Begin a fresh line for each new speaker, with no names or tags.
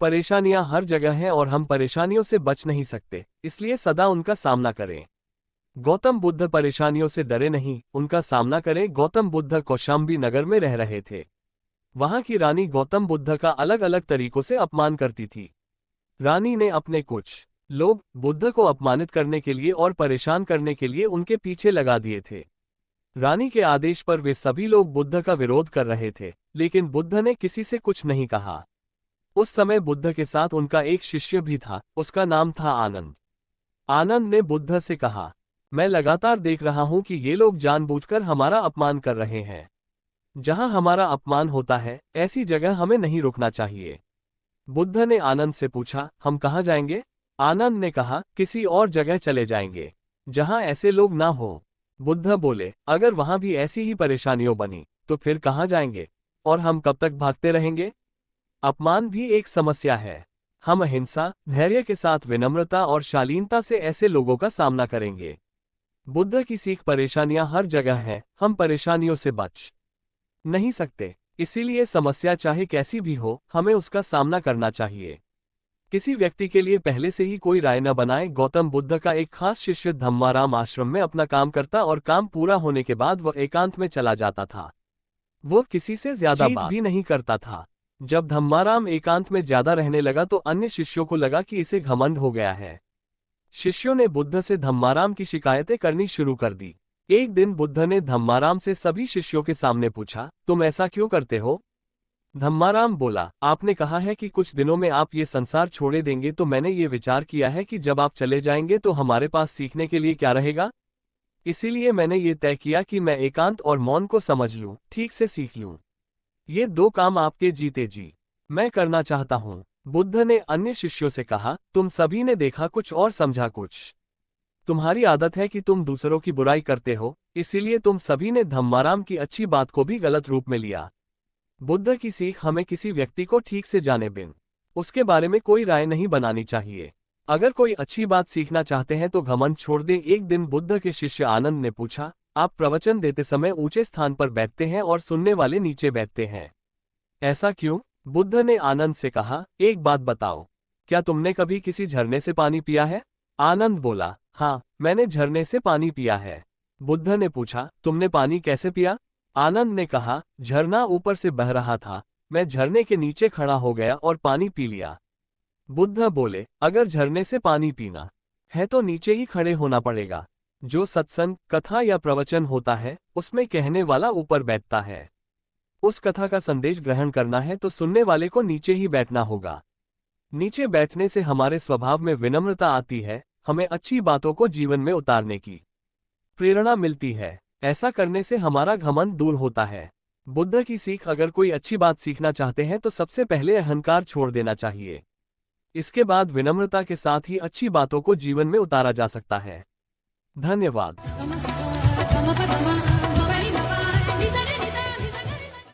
परेशानियां हर जगह हैं और हम परेशानियों से बच नहीं सकते, इसलिए सदा उनका सामना करें। गौतम बुद्ध परेशानियों से डरे नहीं, उनका सामना करें। गौतम बुद्ध कौशाम्बी नगर में रह रहे थे। वहां की रानी गौतम बुद्ध का अलग अलग तरीकों से अपमान करती थी। रानी ने अपने कुछ लोग बुद्ध को अपमानित करने के लिए और परेशान करने के लिए उनके पीछे लगा दिए थे। रानी के आदेश पर वे सभी लोग बुद्ध का विरोध कर रहे थे, लेकिन बुद्ध ने किसी से कुछ नहीं कहा। उस समय बुद्ध के साथ उनका एक शिष्य भी था, उसका नाम था आनंद। आनंद ने बुद्ध से कहा, मैं लगातार देख रहा हूं कि ये लोग जानबूझकर हमारा अपमान कर रहे हैं। जहां हमारा अपमान होता है, ऐसी जगह हमें नहीं रुकना चाहिए। बुद्ध ने आनंद से पूछा, हम कहाँ जाएंगे? आनंद ने कहा, किसी और जगह चले जाएंगे जहां ऐसे लोग ना हो। बुद्ध बोले, अगर वहां भी ऐसी ही परेशानियों बनी तो फिर कहाँ जाएंगे और हम कब तक भागते रहेंगे? अपमान भी एक समस्या है। हम अहिंसा, धैर्य के साथ विनम्रता और शालीनता से ऐसे लोगों का सामना करेंगे। बुद्ध की सीख परेशानियां हर जगह हैं, हम परेशानियों से बच नहीं सकते, इसीलिए समस्या चाहे कैसी भी हो, हमें उसका सामना करना चाहिए। किसी व्यक्ति के लिए पहले से ही कोई राय न बनाए। गौतम बुद्ध का एक खास शिष्य धम्माराम आश्रम में अपना काम करता और काम पूरा होने के बाद वह एकांत में चला जाता था। वो किसी से ज्यादा बात भी नहीं करता था। जब धम्माराम एकांत में ज्यादा रहने लगा तो अन्य शिष्यों को लगा कि इसे घमंड हो गया है। शिष्यों ने बुद्ध से धम्माराम की शिकायतें करनी शुरू कर दी। एक दिन बुद्ध ने धम्माराम से सभी शिष्यों के सामने पूछा, तुम ऐसा क्यों करते हो? धम्माराम बोला, आपने कहा है कि कुछ दिनों में आप ये संसार छोड़े देंगे, तो मैंने ये विचार किया है कि जब आप चले जाएंगे तो हमारे पास सीखने के लिए क्या रहेगा। इसीलिए मैंने ये तय किया कि मैं एकांत और मौन को समझ लूं, ठीक से सीख लूं। ये दो काम आपके जीते जी मैं करना चाहता हूं। बुद्ध ने अन्य शिष्यों से कहा, तुम सभी ने देखा कुछ और समझा कुछ। तुम्हारी आदत है कि तुम दूसरों की बुराई करते हो, इसीलिए तुम सभी ने धम्माराम की अच्छी बात को भी गलत रूप में लिया। बुद्ध की सीख हमें किसी व्यक्ति को ठीक से जाने बिन उसके बारे में कोई राय नहीं बनानी चाहिए। अगर कोई अच्छी बात सीखना चाहते हैं तो घमंड छोड़ दें। एक दिन बुद्ध के शिष्य आनंद ने पूछा, आप प्रवचन देते समय ऊंचे स्थान पर बैठते हैं और सुनने वाले नीचे बैठते हैं, ऐसा क्यों? बुद्ध ने आनंद से कहा, एक बात बताओ, क्या तुमने कभी किसी झरने से पानी पिया है? आनंद बोला, हाँ, मैंने झरने से पानी पिया है। बुद्ध ने पूछा, तुमने पानी कैसे पिया? आनंद ने कहा, झरना ऊपर से बह रहा था, मैं झरने के नीचे खड़ा हो गया और पानी पी लिया। बुद्ध बोले, अगर झरने से पानी पीना है तो नीचे ही खड़े होना पड़ेगा। जो सत्संग, कथा या प्रवचन होता है, उसमें कहने वाला ऊपर बैठता है। उस कथा का संदेश ग्रहण करना है तो सुनने वाले को नीचे ही बैठना होगा। नीचे बैठने से हमारे स्वभाव में विनम्रता आती है, हमें अच्छी बातों को जीवन में उतारने की प्रेरणा मिलती है। ऐसा करने से हमारा घमंड दूर होता है। बुद्ध की सीख, अगर कोई अच्छी बात सीखना चाहते हैं तो सबसे पहले अहंकार छोड़ देना चाहिए। इसके बाद विनम्रता के साथ ही अच्छी बातों को जीवन में उतारा जा सकता है। धन्यवाद।